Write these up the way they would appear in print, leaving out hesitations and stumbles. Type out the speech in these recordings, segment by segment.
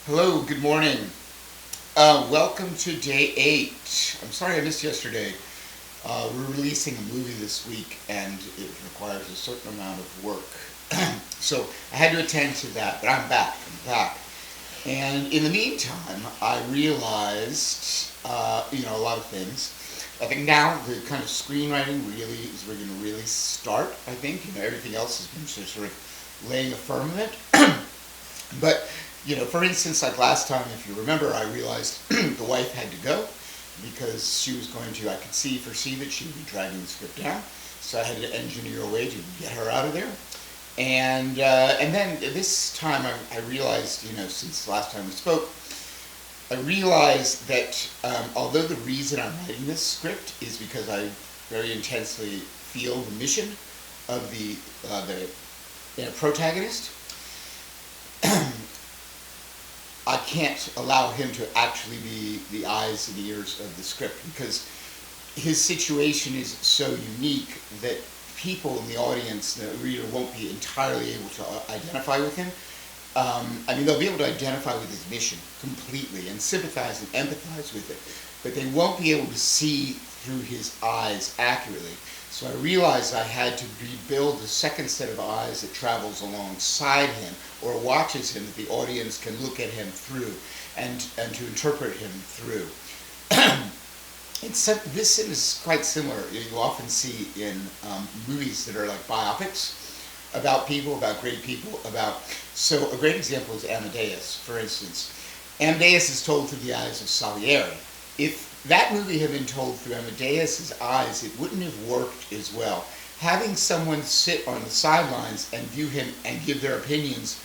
Hello, good morning. Welcome to day 8. I'm sorry I missed yesterday. We're releasing a movie this week and it requires a certain amount of work. So I had to attend to that, but I'm back. I'm back. And in the meantime, I realized, a lot of things. I think now the kind of screenwriting really is we're going to really start, I think. Everything else has been sort of laying a firmament. But, for instance, like last time, if you remember, I realized the wife had to go because she was going to, I could foresee that she would be dragging the script down. So I had to engineer a way to get her out of there. And then this time I realized, since the last time we spoke, I realized that although the reason I'm writing this script is because I very intensely feel the mission of the protagonist, I can't allow him to actually be the eyes and ears of the script because his situation is so unique that people in the audience, the reader, won't be entirely able to identify with him. They'll be able to identify with his mission completely and sympathize and empathize with it, but they won't be able to see through his eyes accurately. So I realized I had to rebuild the second set of eyes that travels alongside him or watches him, that the audience can look at him through and to interpret him through. This is quite similar. You often see in movies that are like biopics about people, about great people, so a great example is Amadeus, for instance. Amadeus is told through the eyes of Salieri. If that movie had been told through Amadeus's eyes, it wouldn't have worked as well. Having someone sit on the sidelines and view him and give their opinions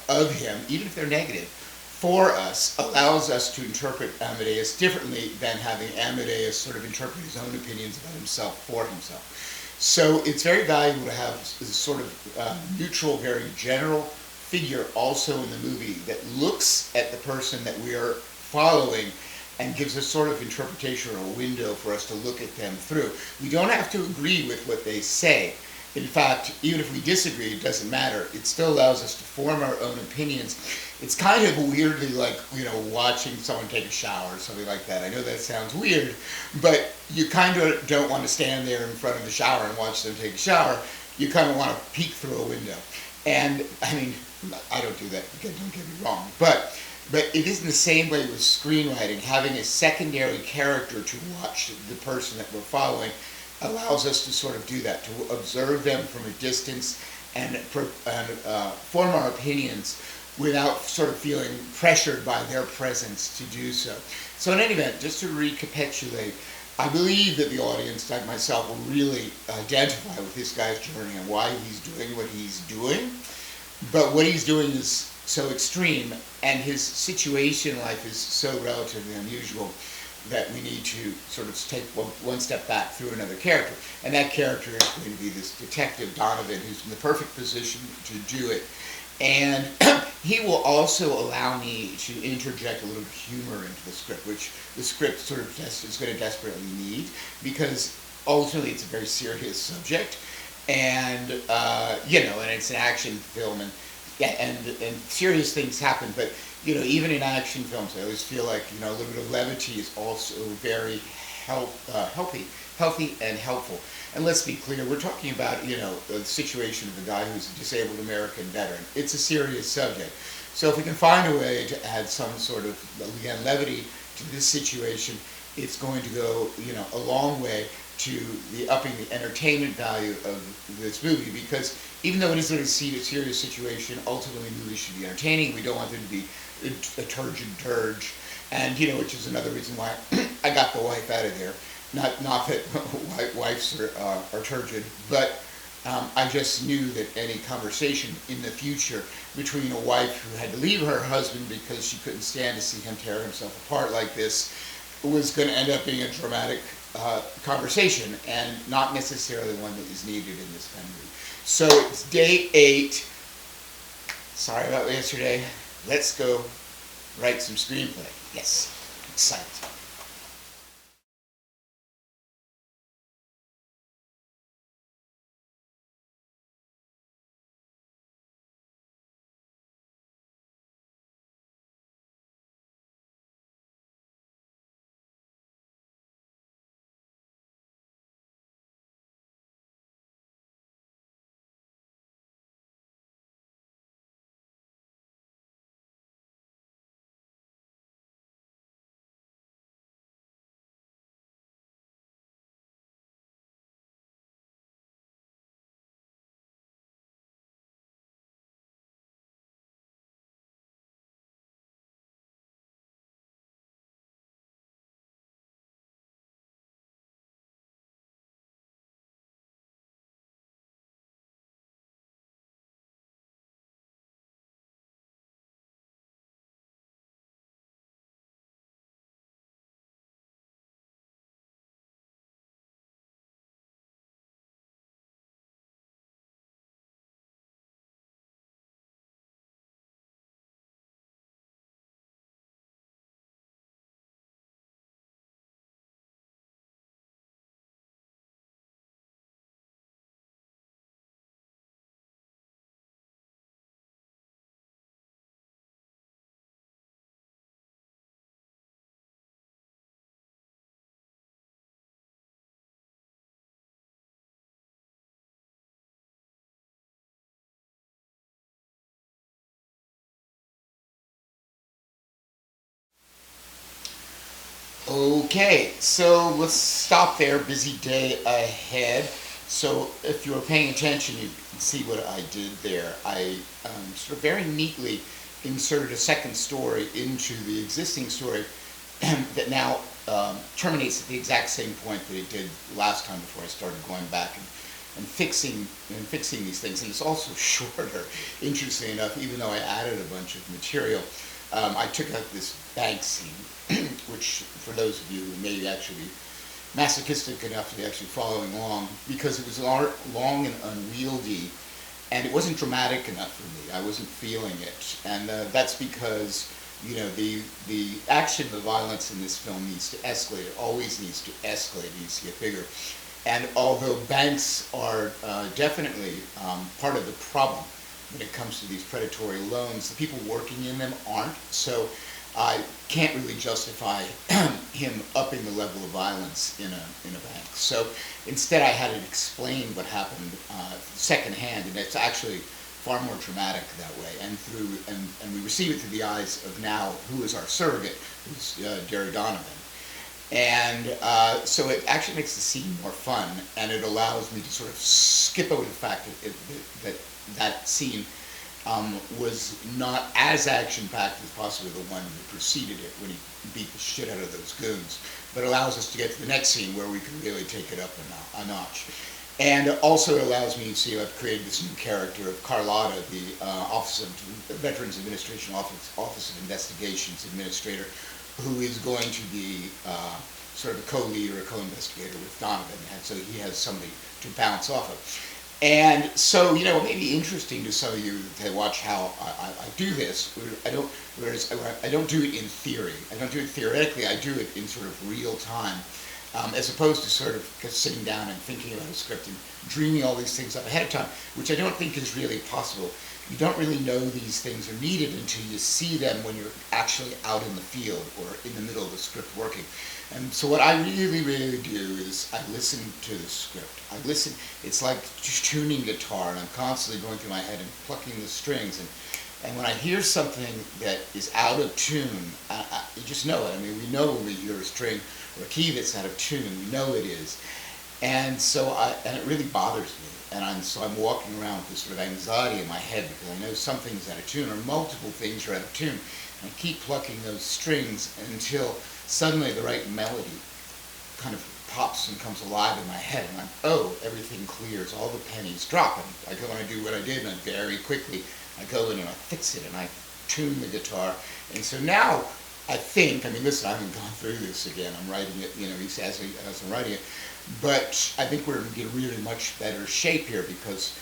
of him, even if they're negative, for us, allows us to interpret Amadeus differently than having Amadeus sort of interpret his own opinions about himself for himself. So it's very valuable to have this sort of neutral, very general figure also in the movie that looks at the person that we are following and gives a sort of interpretation or a window for us to look at them through. We don't have to agree with what they say. In fact, even if we disagree, it doesn't matter. It still allows us to form our own opinions. It's kind of weirdly like, watching someone take a shower or something like that. I know that sounds weird, but you kind of don't want to stand there in front of the shower and watch them take a shower. You kind of want to peek through a window. And, I don't do that, don't get me wrong, but it is in the same way with screenwriting. Having a secondary character to watch the person that we're following allows us to sort of do that, to observe them from a distance and form our opinions without sort of feeling pressured by their presence to do so. So in any event, just to recapitulate, I believe that the audience, like myself, will really identify with this guy's journey and why he's doing what he's doing. But what he's doing is so extreme, and his situation in life is so relatively unusual that we need to sort of take one step back through another character. And that character is going to be this detective, Donovan, who's in the perfect position to do it. And he will also allow me to interject a little humor into the script, which the script sort of is going to desperately need, because ultimately it's a very serious subject. And, and it's an action film, and yeah, and serious things happen, but even in action films, I always feel like a little bit of levity is also very healthy and helpful. And let's be clear, we're talking about the situation of a guy who's a disabled American veteran. It's a serious subject, so if we can find a way to add some sort of levity to this situation, it's going to go a long way to upping the entertainment value of this movie, because even though it is a serious situation, ultimately movies should be entertaining. We don't want them to be a turgid dirge, and which is another reason why I got the wife out of there. Not that wives are turgid, but I just knew that any conversation in the future between a wife who had to leave her husband because she couldn't stand to see him tear himself apart like this was going to end up being a dramatic conversation, and not necessarily one that is needed in this kind of movie. So it's day 8. Sorry about yesterday. Let's go write some screenplay. Yes, excited. Okay, so let's stop there. Busy day ahead. So if you were paying attention, you can see what I did there. I sort of very neatly inserted a second story into the existing story that now terminates at the exact same point that it did last time before I started going back and fixing these things. And it's also shorter, interestingly enough, even though I added a bunch of material. I took out this bank scene, which for those of you who may actually be masochistic enough to be actually following along, because it was long and unwieldy, and it wasn't dramatic enough for me. I wasn't feeling it, and that's because the action, the violence in this film needs to escalate. It always needs to escalate. It needs to get bigger. And although banks are definitely part of the problem when it comes to these predatory loans, the people working in them aren't. So I can't really justify him upping the level of violence in a bank. So instead, I had it explain what happened secondhand, and it's actually far more dramatic that way. And we receive it through the eyes of now who is our surrogate, who's Derry Donovan. And so it actually makes the scene more fun, and it allows me to sort of skip over the fact that scene was not as action-packed as possibly the one that preceded it when he beat the shit out of those goons, but allows us to get to the next scene where we can really take it up a notch. And also it allows me to see I've created this new character of Carlotta, the Veterans Administration Office of Investigations Administrator, who is going to be sort of a co-leader, a co-investigator with Donovan, and so he has somebody to bounce off of. And so, it may be interesting to some of you to watch how I do this. I don't do it in theory. I don't do it theoretically. I do it in sort of real time, as opposed to sort of just sitting down and thinking about a script and dreaming all these things up ahead of time, which I don't think is really possible. You don't really know these things are needed until you see them when you're actually out in the field or in the middle of the script working. And so what I really, really do is I listen to the script. I listen. It's like tuning guitar, and I'm constantly going through my head and plucking the strings. And when I hear something that is out of tune, you just know it. I mean, we know when we hear a string or a key that's out of tune. We know it is. And so and it really bothers me. And I'm walking around with this sort of anxiety in my head because I know something's out of tune or multiple things are out of tune. And I keep plucking those strings until suddenly the right melody kind of pops and comes alive in my head. And everything clears, all the pennies drop. And I go and I do what I did, and very quickly I go in and I fix it and I tune the guitar. And so now I think, listen, I haven't gone through this again. I'm writing it, as I'm writing it. But I think we're in really much better shape here because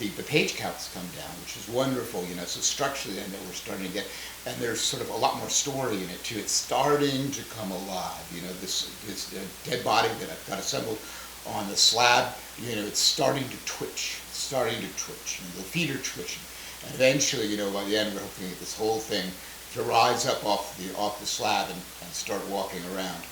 the page counts come down, which is wonderful, so structurally I know we're starting to get, and there's sort of a lot more story in it too. It's starting to come alive, this dead body that I've got assembled on the slab, it's starting to twitch, the feet are twitching, and eventually, by the end we're hoping to get this whole thing to rise up off the slab and start walking around.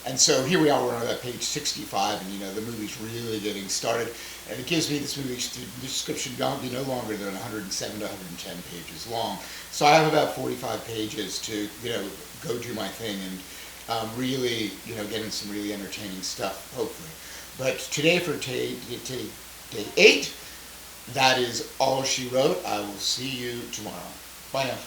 And so here we are, we're on that page 65, and the movie's really getting started. And it gives me this movie's description no longer than 107 to 110 pages long. So I have about 45 pages to, go do my thing and really, get in some really entertaining stuff, hopefully. But today for day 8, that is all she wrote. I will see you tomorrow. Bye now.